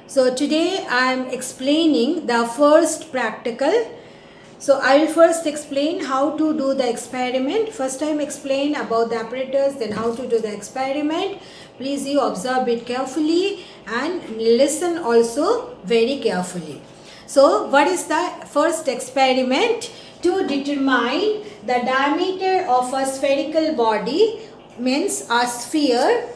So today I am explaining the first practical. So I will first explain how to do the experiment. First time explain about the apparatus, then how to do the experiment. Please you observe it carefully and listen also very carefully. So what is the first experiment? To determine the diameter of a spherical body, means a sphere.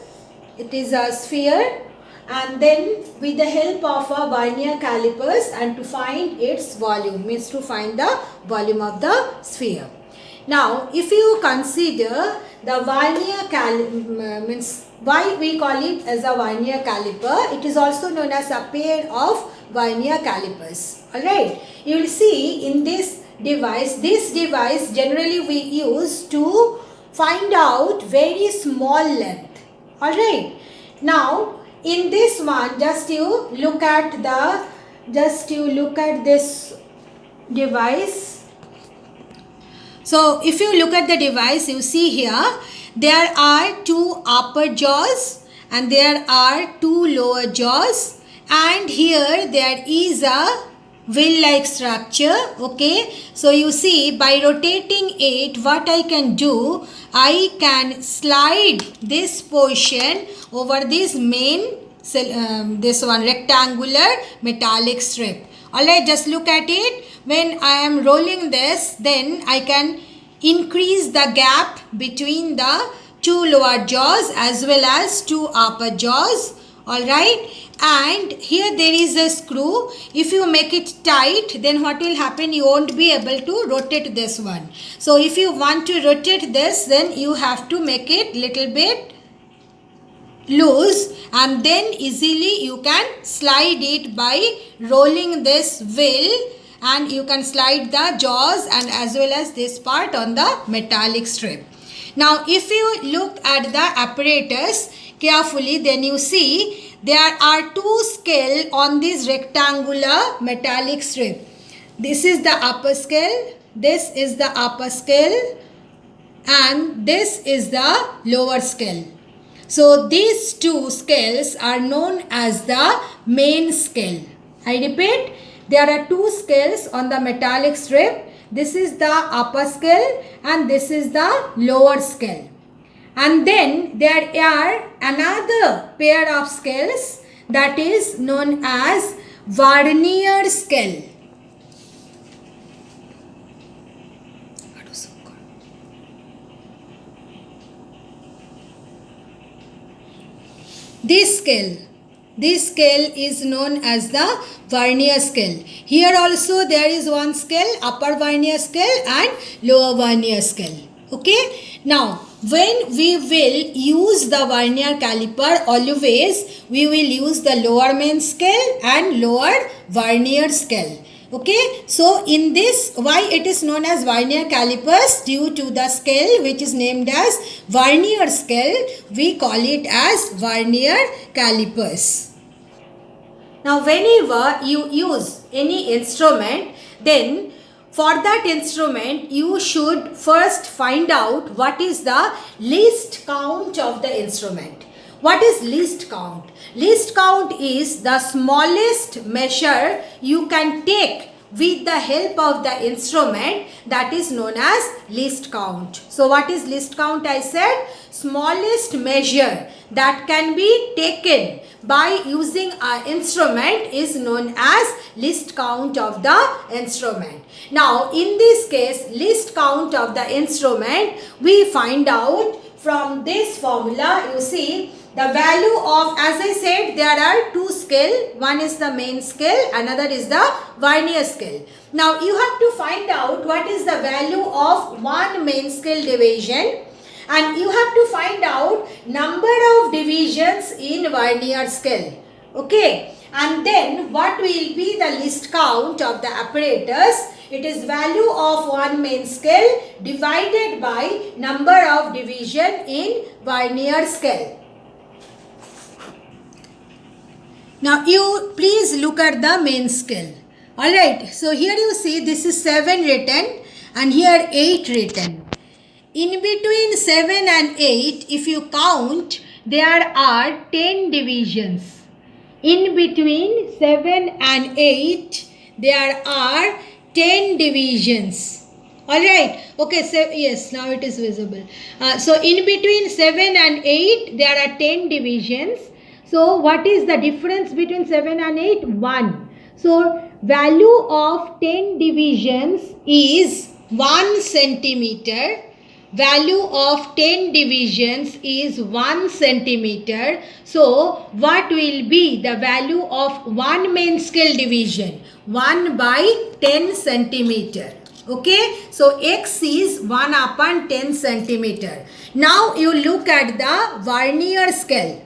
It is a sphere, and then with the help of a vernier calipers and to find its volume, means to find the volume of the sphere. Now if you consider the vernier caliper, means why we call it as a vernier caliper, it is also known as a pair of vernier calipers. Alright, you will see in this device generally we use to find out very small length. Alright, now in this one, just you look at this device. So if you look at the device, you see here there are two upper jaws and there are two lower jaws, and here there is a wheel like structure. Okay, so you see by rotating it, what I can do, I can slide this portion over this main this one rectangular metallic strip. Alright, just look at it. When I am rolling this, then I can increase the gap between the two lower jaws as well as two upper jaws. Alright, and here there is a screw. If you make it tight, then what will happen, you won't be able to rotate this one. So if you want to rotate this, then you have to make it little bit loose, and then easily you can slide it by rolling this wheel, and you can slide the jaws and as well as this part on the metallic strip. Now if you look at the apparatus carefully, then you see there are two scales on this rectangular metallic strip. This is the upper scale, this is the upper scale, and this is the lower scale. So these two scales are known as the main scale. I repeat, there are two scales on the metallic strip. This is the upper scale and this is the lower scale. And then there are another pair of scales that is known as vernier scale. This scale is known as the vernier scale. Here also there is one scale, upper vernier scale and lower vernier scale. Okay. Now when we will use the vernier caliper, always we will use the lower main scale and lower vernier scale. Okay, so in this, why it is known as vernier calipers? Due to the scale which is named as vernier scale, we call it as vernier calipers. Now whenever you use any instrument, then for that instrument you should first find out what is the least count of the instrument. What is least count? Least count is the smallest measure you can take with the help of the instrument, that is known as least count. So what is least count? I said smallest measure that can be taken by using an instrument is known as least count of the instrument. Now in this case, least count of the instrument we find out from this formula. You see the value of, as I said, there are two scale. One is the main scale, another is the vernier scale. Now you have to find out what is the value of one main scale division, and you have to find out number of divisions in vernier scale. Okay, and then what will be the least count of the apparatus? It is value of one main scale divided by number of division in vernier scale. Now you please look at the main scale. Alright, so here you see this is 7 written and here 8 written. In between 7 and 8, if you count, there are 10 divisions. in between 7 and 8 there are 10 divisions. Alright, okay, so yes, now it is visible. So in between 7 and 8 there are 10 divisions. So what is the difference between 7 and 8? 1. So value of 10 divisions is 1 centimeter. Value of 10 divisions is 1 centimeter. So what will be the value of 1 main scale division? 1 by 10 centimeter. Okay, so x is 1 upon 10 centimeter. Now you look at the vernier scale.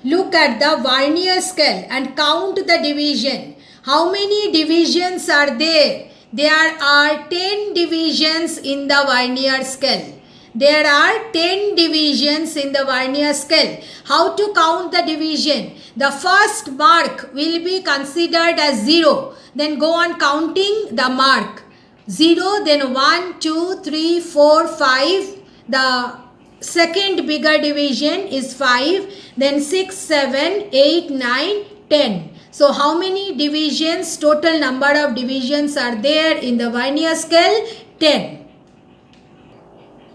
Look at the vernier scale and count the division. How many divisions are there? There are 10 divisions in the vernier scale. There are 10 divisions in the vernier scale. How to count the division? The first mark will be considered as 0. Then go on counting the mark. 0, then 1, 2, 3, 4, 5. The second bigger division is 5. Then 6, 7, 8, 9, 10. So how many divisions, total number of divisions are there in the vernier scale? 10.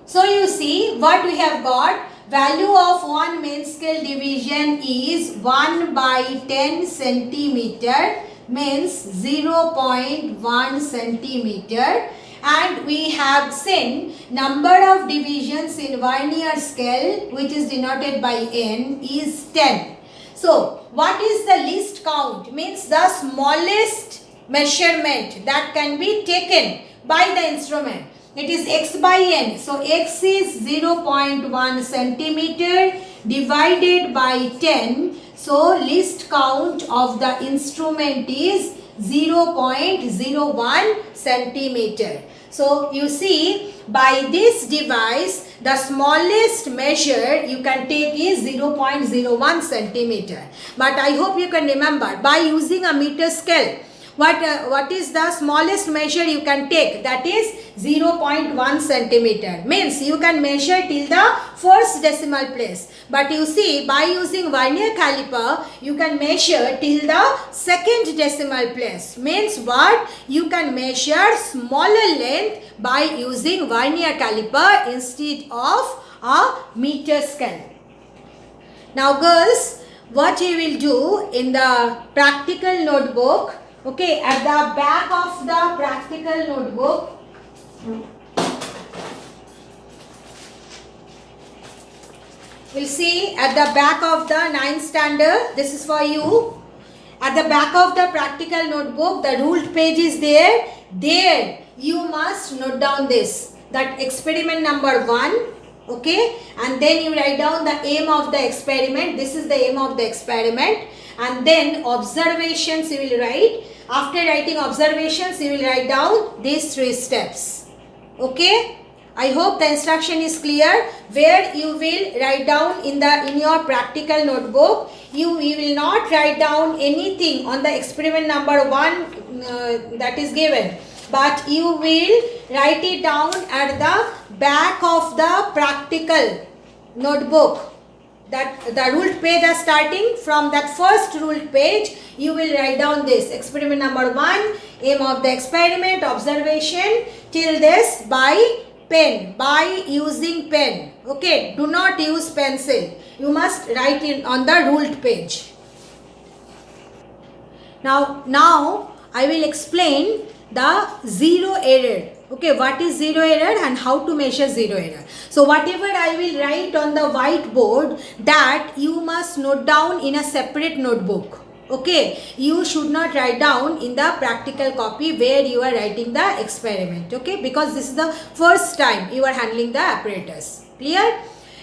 So you see what we have got. Value of one main scale division is 1 by 10 centimeter, means 0.1 centimeter, and we have seen number of divisions in vernier scale, which is denoted by n, is 10. So what is the least count? Means the smallest measurement that can be taken by the instrument. It is x by n. So x is 0.1 centimeter divided by 10. So least count of the instrument is 0.01 centimeter. So you see, by this device, the smallest measure you can take is 0.01 centimeter. But I hope you can remember, by using a meter scale, what is the smallest measure you can take? That is 0.1 centimeter. Means you can measure till the first decimal place. But you see, by using vernier caliper, you can measure till the second decimal place. Means what? You can measure smaller length by using vernier caliper instead of a meter scale. Now girls, what you will do in the practical notebook, okay, at the back of the practical notebook, we'll see at the back of the 9th standard, this is for you. At the back of the practical notebook, the ruled page is there. There you must note down this, that experiment number 1, okay, and then you write down the aim of the experiment. This is the aim of the experiment, and then observations you will write. After writing observations, you will write down these 3 steps. Okay, I hope the instruction is clear. Where you will write down in your practical notebook, you will not write down anything on the experiment number 1 that is given, but you will write it down at the back of the practical notebook. That the ruled page are starting from that first ruled page. You will write down this experiment number 1, aim of the experiment, observation, till this by pen, by using pen. Okay, do not use pencil. You must write it on the ruled page. Now I will explain the zero error. Okay, what is zero error and how to measure zero error. So whatever I will write on the whiteboard, that you must note down in a separate notebook. Okay, you should not write down in the practical copy where you are writing the experiment. Okay, because this is the first time you are handling the apparatus. Clear?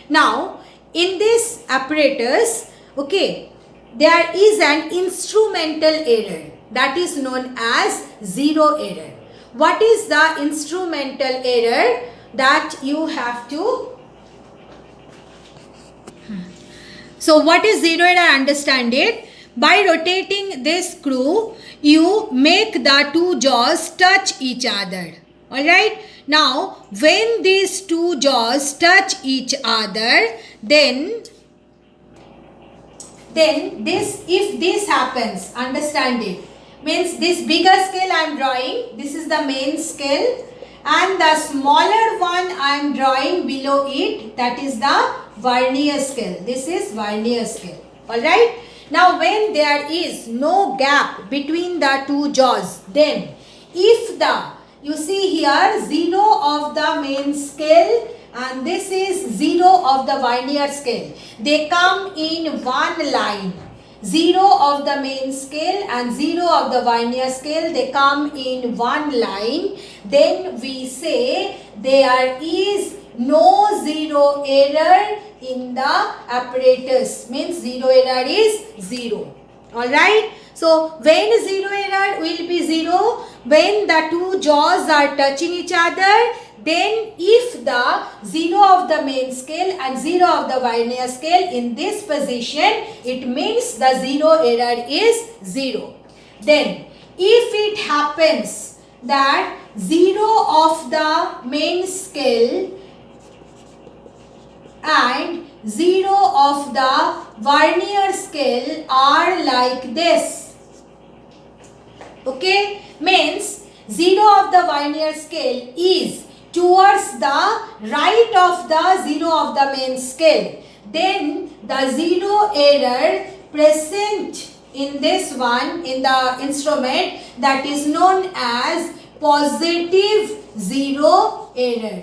Now, in this apparatus, okay, there is an instrumental error that is known as zero error. What is the instrumental error that you have to? So what is zero error? Understand it. By rotating this screw, you make the 2 jaws touch each other. Alright. Now, when these 2 jaws touch each other, then then this, if this happens, understand it, means this bigger scale I am drawing, this is the main scale, and the smaller one I am drawing below it, that is the vernier scale. This is vernier scale. Alright. Now when there is no gap between the two jaws, then if the, you see here 0 of the main scale and this is 0 of the vernier scale, they come in one line. 0 of the main scale and 0 of the vernier scale, they come in one line. Then we say there is no zero error in the apparatus, means zero error is 0. Alright. So when zero error will be 0? When the two jaws are touching each other, then if the 0 of the main scale and 0 of the vernier scale in this position, it means the zero error is 0. Then if it happens that 0 of the main scale and 0 of the vernier scale are like this, okay, means 0 of the vernier scale is towards the right of the 0 of the main scale, then the zero error present in this one, in the instrument, that is known as positive zero error.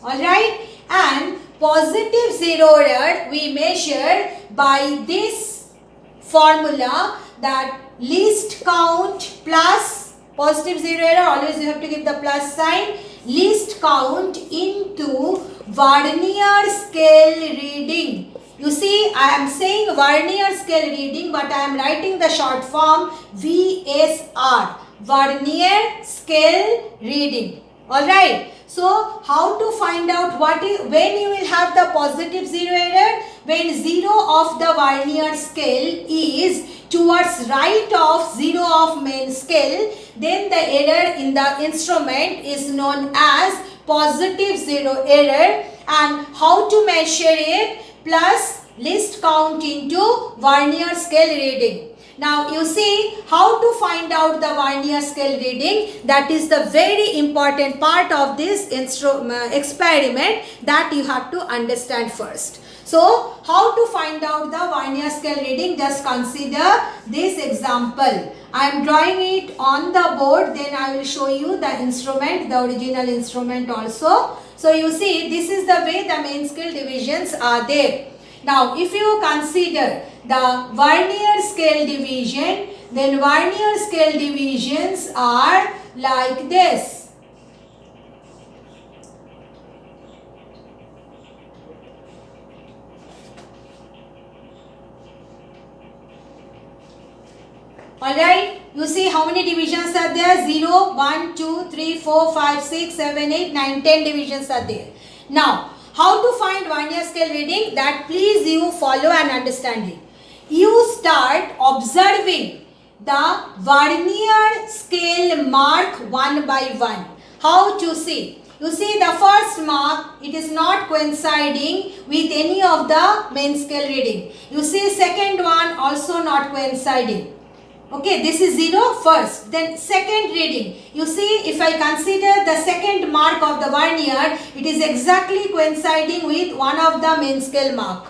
Alright, and positive zero error we measure by this formula, that least count plus positive zero error, always you have to give the plus sign, least count into vernier scale reading. You see, I am saying vernier scale reading, but I am writing the short form VSR, vernier scale reading. Alright. So, how to find out what is, when you will have the positive zero error? When 0 of the vernier scale is towards right of 0 of main scale, then the error in the instrument is known as positive zero error. And how to measure it? Plus least count into vernier scale reading. Now you see how to find out the vernier scale reading. That is the very important part of this experiment that you have to understand first. So how to find out the vernier scale reading? Just consider this example. I am drawing it on the board, then I will show you the instrument, the original instrument also. So you see, this is the way the main scale divisions are there. Now if you consider the vernier scale division, then vernier scale divisions are like this. Alright, you see how many divisions are there? 0, 1, 2, 3, 4, 5, 6, 7, 8, 9, 10 divisions are there. Now, how to find vernier scale reading? That please you follow and understand it. You start observing the vernier scale mark one by one. How to see? You see the first mark, it is not coinciding with any of the main scale reading. You see second one also not coinciding. Okay, this is 0 first, then second reading. You see, if I consider the second mark of the vernier, it is exactly coinciding with one of the main scale mark.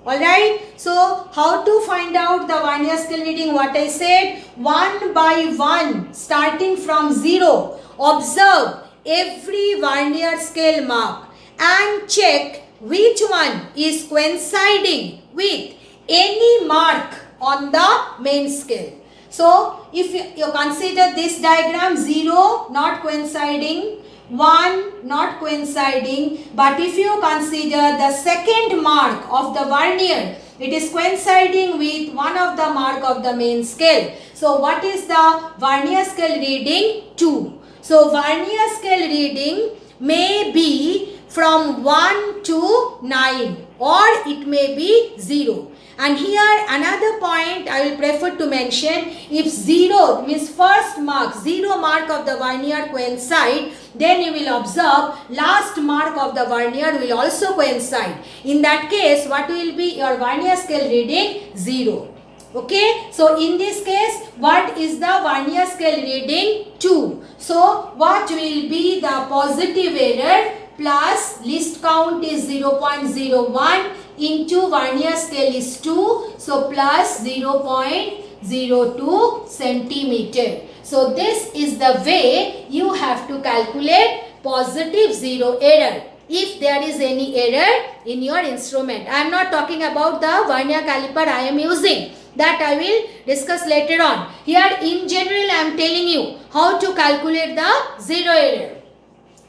Alright, so how to find out the vernier scale reading? What I said, one by one, starting from 0, observe every vernier scale mark and check which one is coinciding with any mark on the main scale. So, if you consider this diagram, 0 not coinciding, 1 not coinciding, but if you consider the second mark of the vernier, it is coinciding with one of the mark of the main scale. So, what is the vernier scale reading? 2. So, vernier scale reading may be from 1 to 9 or it may be 0. And here another point I will prefer to mention, if 0 means first mark, 0 mark of the vernier coincide, then you will observe last mark of the vernier will also coincide. In that case, what will be your vernier scale reading? 0. Okay, so in this case, what is the vernier scale reading? 2. So what will be the positive error? Plus least count is 0.01 into vernier scale is 2, so plus 0.02 centimeter. So this is the way you have to calculate positive zero error. If there is any error in your instrument, I am not talking about the vernier caliper I am using. That I will discuss later on. Here in general I am telling you how to calculate the zero error.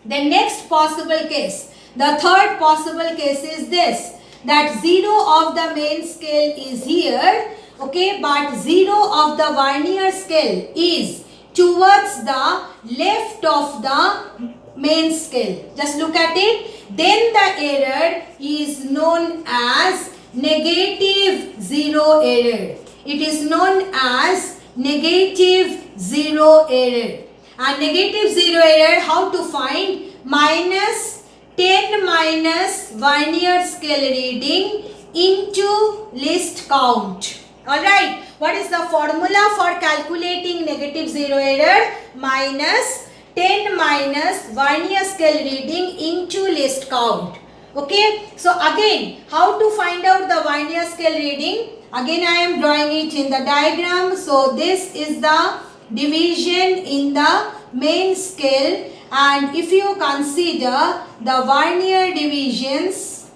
The next possible case, the third possible case is this, that 0 of the main scale is here, okay, but 0 of the vernier scale is towards the left of the main scale. Just look at it. Then the error is known as negative zero error. It is known as negative zero error. And negative zero error, how to find? Minus 10 minus vernier scale reading into least count. Alright, what is the formula for calculating negative zero error? Minus 10 minus vernier scale reading into least count. Okay, so again, how to find out the vernier scale reading? Again, I am drawing it in the diagram. So this is the division in the main scale, and if you consider the vernier divisions,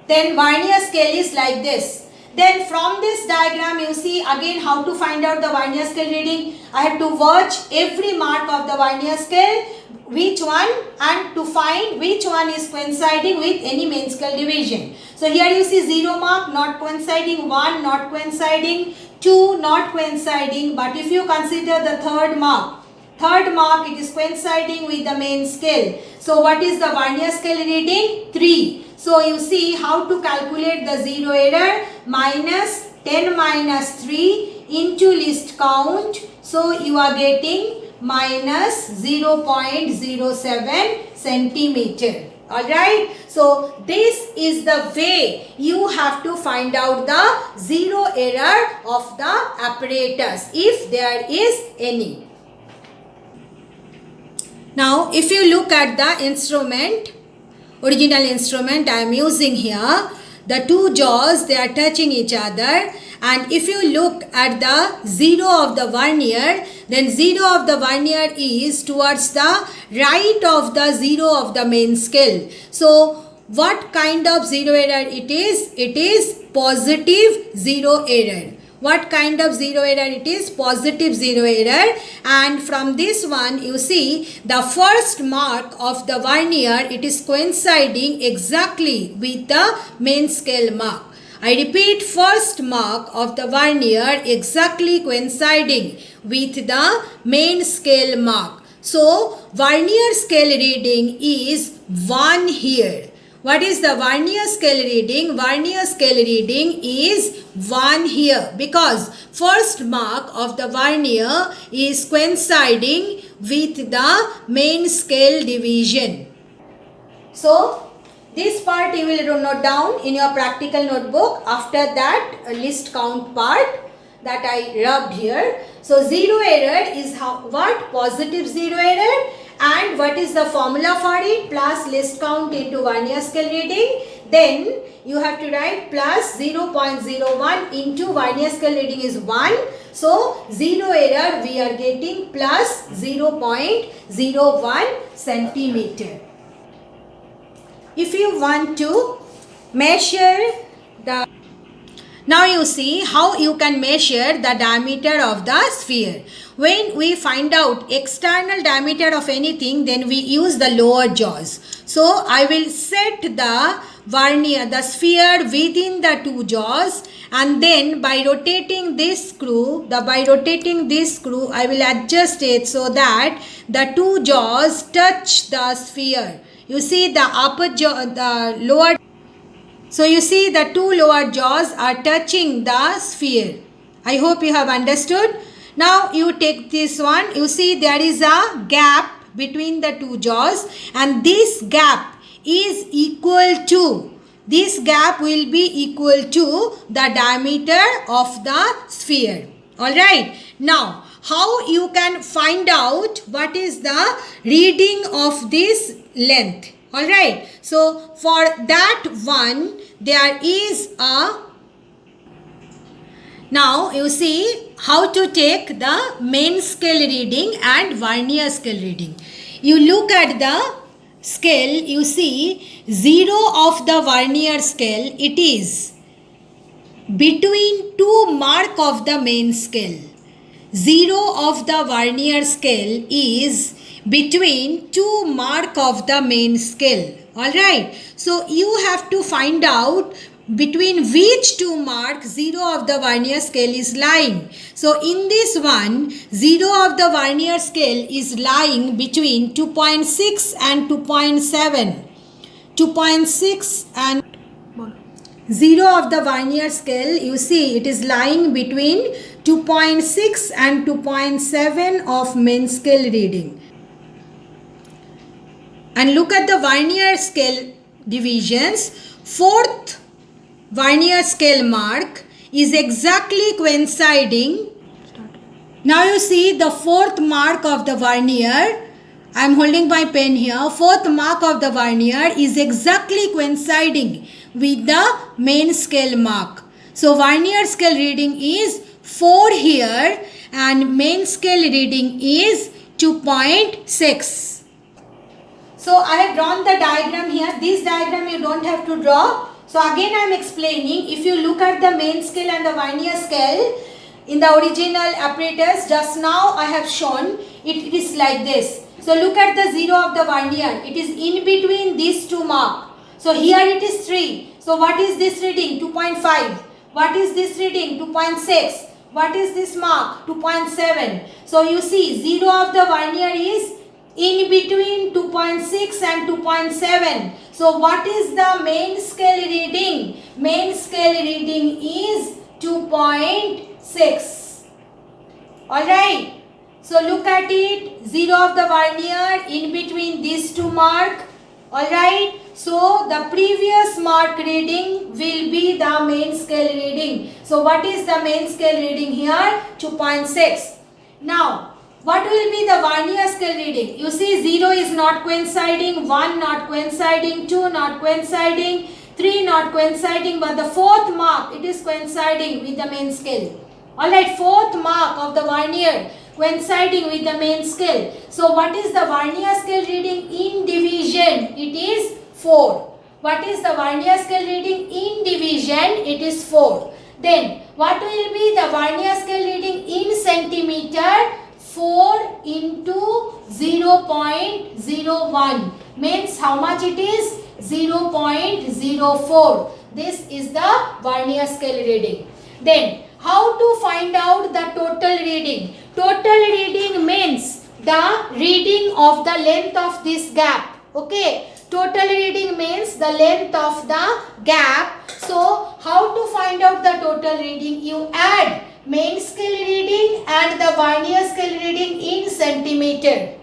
then vernier scale is like this. Then from this diagram you see again how to find out the vernier scale reading. I have to watch every mark of the vernier scale, which one, and to find which one is coinciding with any main scale division. So here you see 0 mark not coinciding, 1 not coinciding, 2 not coinciding, but if you consider the third mark it is coinciding with the main scale. So what is the vernier scale reading? 3. So you see how to calculate the zero error. Minus 10 minus 3 into least count. So you are getting minus 0.07 centimeter. Alright. So this is the way you have to find out the zero error of the apparatus, if there is any. Now if you look at the instrument, original instrument I am using here, the two jaws, they are touching each other, and if you look at the zero of the vernier, then zero of the vernier is towards the right of the zero of the main scale. So what kind of zero error it is? It is positive zero error. What kind of zero error it is? Positive zero error. And from this one you see the first mark of the vernier, it is coinciding exactly with the main scale mark. I repeat, first mark of the vernier exactly coinciding with the main scale mark. So vernier scale reading is 1 here. What is the vernier scale reading? Vernier scale reading is 1 here, because first mark of the vernier is coinciding with the main scale division. So this part you will note down in your practical notebook. After that, list count part that I rubbed here. So zero error is what? Positive zero error. And what is the formula for it? Plus list count into vernier scale reading. Then you have to write plus 0.01 into vernier scale reading is 1. So zero error we are getting plus 0.01 centimeter. If you want to measure the... Now you see how you can measure the diameter of the sphere. When we find out external diameter of anything, then we use the lower jaws. So I will set the vernier, the sphere within the two jaws, and then by rotating this screw, I will adjust it so that the two jaws touch the sphere. You see the upper jaw, the lower. So you see the two lower jaws are touching the sphere. I hope you have understood. Now you take this one. You see there is a gap between the two jaws, and this gap is equal to, this gap will be equal to the diameter of the sphere. Alright. Now how you can find out what is the reading of this length? Alright. So for that one there is a, now you see how to take the main scale reading and vernier scale reading. You look at the scale, you see 0 of the vernier scale, it is between 2 mark of the main scale. 0 of the vernier scale is between 2 mark of the main scale. Alright. So you have to find out between which two marks 0 of the vernier scale is lying. So in this one, 0 of the vernier scale is lying between 2.6 and 2.7. 2.6 and 0 of the vernier scale, you see it is lying between 2.6 and 2.7 of main scale reading. And look at the vernier scale divisions. 4th vernier scale mark is exactly coinciding. Now you see the 4th mark of the vernier. I am holding my pen here. 4th mark of the vernier is exactly coinciding with the main scale mark. So vernier scale reading is 4 here and main scale reading is 2.6. So I have drawn the diagram here. This diagram you don't have to draw. So again I am explaining. If you look at the main scale and the vernier scale in the original apparatus, just now I have shown it is like this. So look at the 0 of the vernier. It is in between these two marks. So here it is 3. So what is this reading? 2.5. What is this reading? 2.6. What is this mark? 2.7. So you see 0 of the vernier is in between 2.6 and 2.7. So what is the main scale reading? Main scale reading is 2.6. Alright. So look at it. 0 of the vernier in between these two marks. Alright. So the previous mark reading will be the main scale reading. So what is the main scale reading here? 2.6. Now what will be the vernier scale reading? You see 0 is not coinciding, 1 not coinciding, 2 not coinciding, 3 not coinciding, but the 4th mark it is coinciding with the main scale. Alright, 4th mark of the vernier coinciding with the main scale. So what is the vernier scale reading in division? It is 4. What is the vernier scale reading in division? It is 4. Then what will be the vernier scale reading in centimeter? 4 into 0.01 means how much it is? 0.04. This is the vernier scale reading. Then how to find out the total reading? Total reading means the reading of the length of this gap. Okay. Total reading means the length of the gap. So how to find out the total reading? You add main scale reading and the vernier scale reading in centimeter.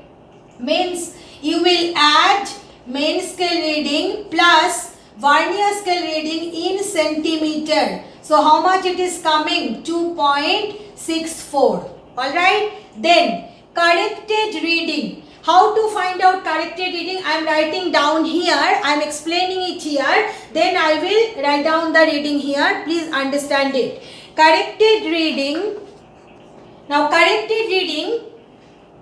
Means you will add main scale reading plus vernier scale reading in centimeter. So how much it is coming? 2.64. Alright. Then corrected reading. How to find out corrected reading? I am writing down here. I am explaining it here. Then I will write down the reading here. Please understand it. Corrected reading. Now corrected reading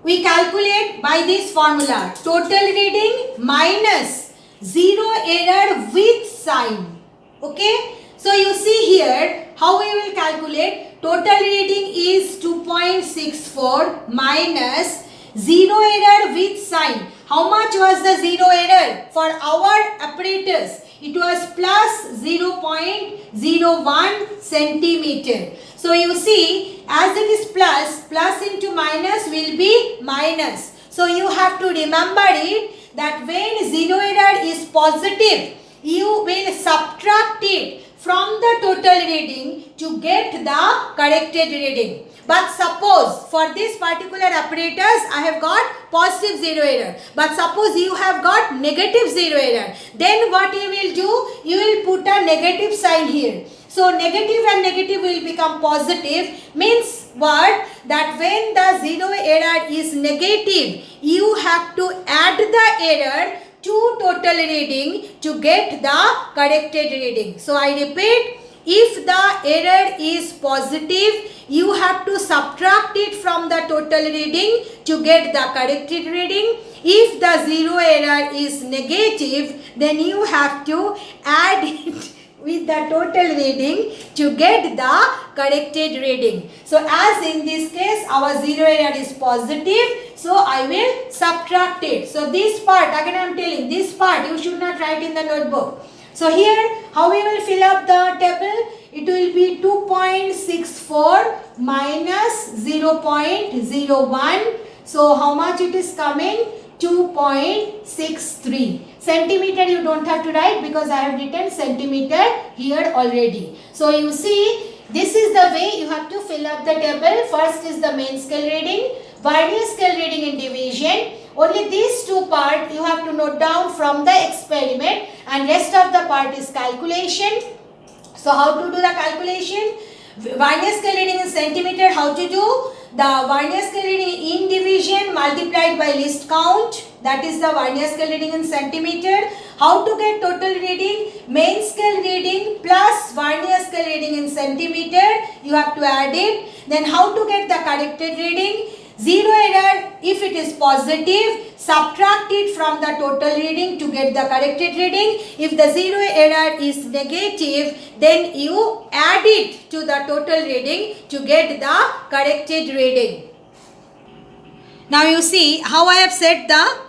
we calculate by this formula. Total reading minus 0 error with sign. Okay. So you see here how we will calculate. Total reading is 2.64 minus 0 error with sign. How much was the 0 error? For our apparatus it was plus 0.01 centimeter. So you see, as it is plus, plus into minus will be minus. So you have to remember it that when zero error is positive, you will subtract it from the total reading to get the corrected reading. But suppose for this particular apparatus I have got positive zero error. But suppose you have got negative zero error. Then what you will do? You will put a negative sign here. So negative and negative will become positive. Means what? That when the zero error is negative, you have to add the error to total reading to get the corrected reading. So I repeat, if the error is positive, you have to subtract it from the total reading to get the corrected reading. If the zero error is negative, then you have to add it with the total reading to get the corrected reading. So as in this case our zero error is positive, so I will subtract it. So this part, again I am telling, this part you should not write in the notebook. So here how we will fill up the table? It will be 2.64 minus 0.01. So how much it is coming? 2.63. Centimeter you don't have to write because I have written centimeter here already. So you see, this is the way you have to fill up the table. First is the main scale reading, vernier scale reading in division. Only these two parts you have to note down from the experiment, and rest of the part is calculation. So how to do the calculation? Vernier scale reading in centimeter, how to do? The vernier scale reading in division multiplied by least count, that is the vernier scale reading in centimeter. How to get total reading? Main scale reading plus vernier scale reading in centimeter, you have to add it. Then how to get the corrected reading? Zero error, if it is positive, subtract it from the total reading to get the corrected reading. If the zero error is negative, then you add it to the total reading to get the corrected reading. Now you see how I have set the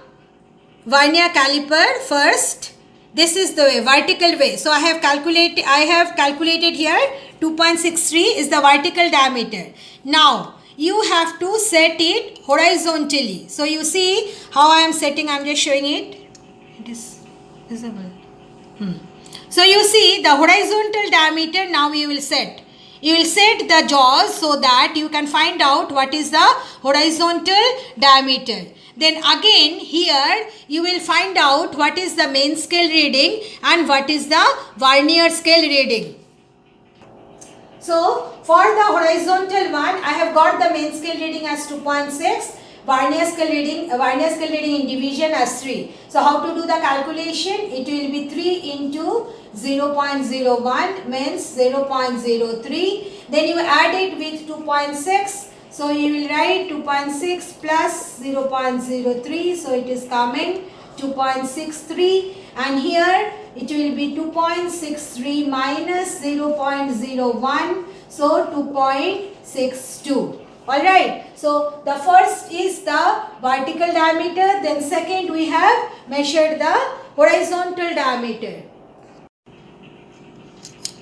vernier caliper first. This is the way, vertical way. So I have calculated here 2.63 is the vertical diameter. Now you have to set it horizontally. So you see how I am setting, I am just showing it. It is visible. So you see the horizontal diameter now you will set. You will set the jaws so that you can find out what is the horizontal diameter. Then again here you will find out what is the main scale reading and what is the vernier scale reading. So for the horizontal one, I have got the main scale reading as 2.6, vernier scale reading in division as 3. So how to do the calculation? It will be 3 into 0.01 means 0.03. Then you add it with 2.6. So you will write 2.6 plus 0.03. So it is coming 2.63. And here it will be 2.63 minus 0.01, so 2.62. Alright, so the first is the vertical diameter, then second we have measured the horizontal diameter.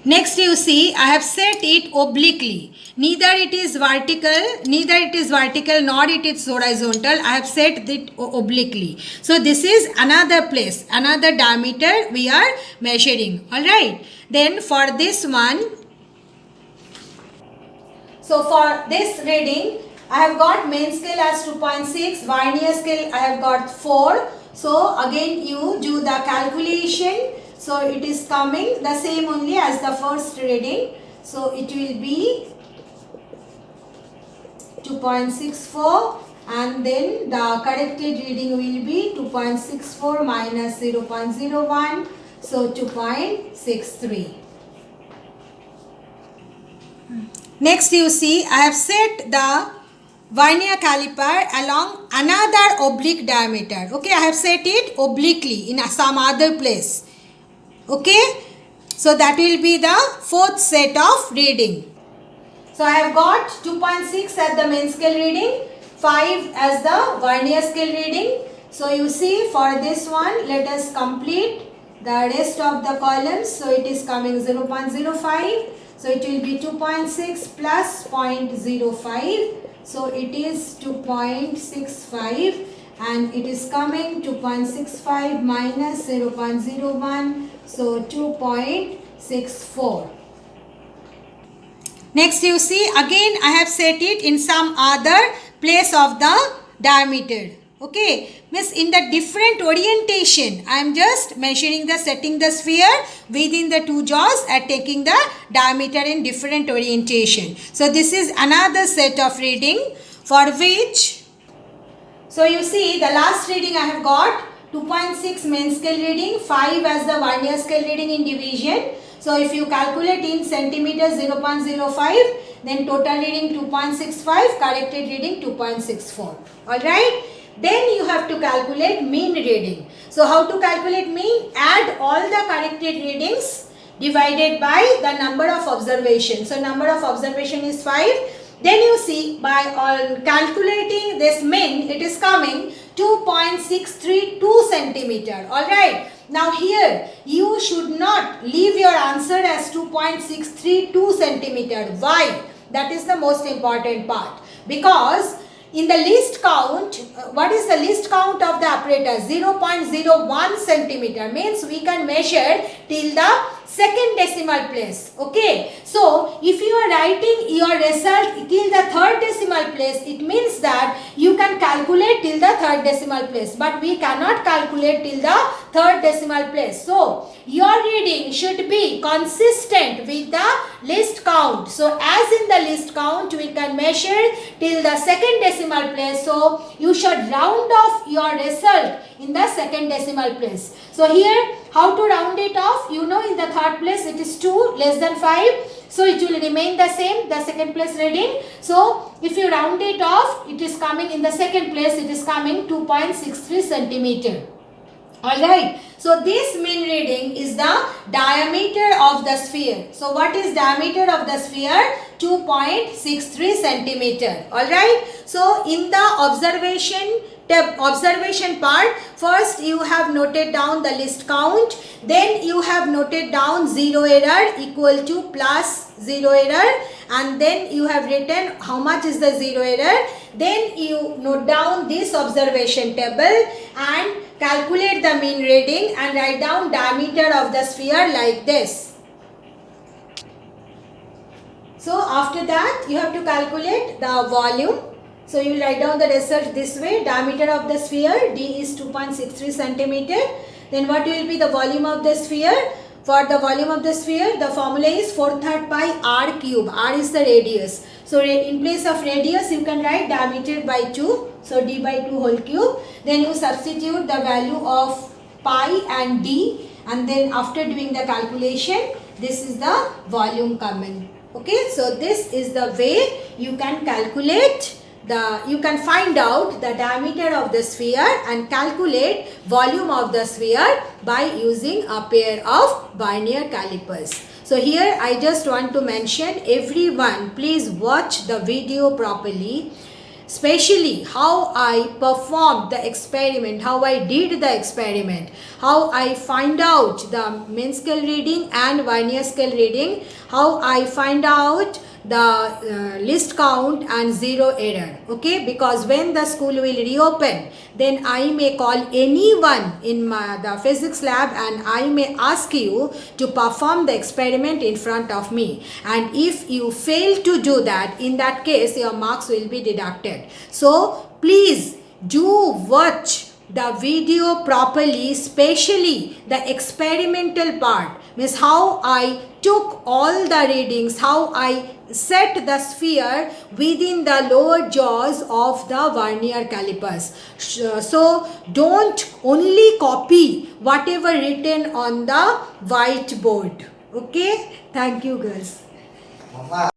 Next you see I have set it obliquely. Neither it is vertical nor it is horizontal. I have set it obliquely. So this is another place, another diameter we are measuring. Alright. Then for this one, so for this reading, I have got main scale as 2.6, vernier scale I have got 4. So again you do the calculation. So it is coming the same only as the first reading. So it will be 2.64 and then the corrected reading will be 2.64 minus 0.01. So 2.63. Next you see I have set the vernier caliper along another oblique diameter. Okay, I have set it obliquely in some other place. Okay, so that will be the fourth set of reading. So I have got 2.6 as the main scale reading, 5 as the vernier scale reading. So you see for this one, let us complete the rest of the columns. So it is coming 0.05. So it will be 2.6 plus 0.05. So it is 2.65, and it is coming 2.65 minus 0.01. So 2.64. Next you see, again I have set it in some other place of the diameter. Okay, means in the different orientation, I am just measuring the setting the sphere within the two jaws and taking the diameter in different orientation. So this is another set of reading for which, so you see the last reading I have got 2.6 main scale reading, 5 as the vernier scale reading in division. So if you calculate in centimeters 0.05, then total reading 2.65, corrected reading 2.64. Alright. Then you have to calculate mean reading. So how to calculate mean? Add all the corrected readings divided by the number of observations. So number of observation is 5. Then you see by calculating this mean, it is coming 2.632 centimeter. Alright. Now here you should not leave your answer as 2.632 centimeter. Why? That is the most important part. Because in the least count, what is the least count of the apparatus? 0.01 centimeter means we can measure till the second decimal place. Okay. So if you are writing your result till the third decimal place, it means that you can calculate till the third decimal place. But we cannot calculate till the third decimal place. So your reading should be consistent with the least count. So as in the least count, we can measure till the second decimal place. So you should round off your result in the second decimal place. So here how to round it off? You know, in the third place it is 2 less than 5. So it will remain the same, the second place reading. So if you round it off, it is coming in the second place, it is coming 2.63 centimeter. Alright. So this mean reading is the diameter of the sphere. So what is diameter of the sphere? 2.63 centimeter. Alright. So in the observation part, first you have noted down the least count, then you have noted down zero error equal to plus zero error, and then you have written how much is the zero error. Then you note down this observation table and calculate the mean reading and write down diameter of the sphere like this. So after that you have to calculate the volume. So you will write down the result this way. Diameter of the sphere, D is 2.63 centimeter. Then what will be the volume of the sphere? For the volume of the sphere, the formula is 4/3 pi r cube. R is the radius. So in place of radius, you can write diameter by 2. So D by 2 whole cube. Then you substitute the value of pi and D. And then after doing the calculation, this is the volume coming. Okay. So this is the way you can calculate you can find out the diameter of the sphere and calculate volume of the sphere by using a pair of vernier calipers. So here I just want to mention, everyone please watch the video properly, especially how I performed the experiment, how I did the experiment, how I find out the main scale reading and vernier scale reading, how I find out the least count and zero error. Okay, because when the school will reopen, then I may call anyone in the physics lab and I may ask you to perform the experiment in front of me, and if you fail to do that, in that case your marks will be deducted. So please do watch the video properly, especially the experimental part, means how I took all the readings, how I set the sphere within the lower jaws of the vernier calipers. So don't only copy whatever written on the whiteboard. Okay, thank you girls.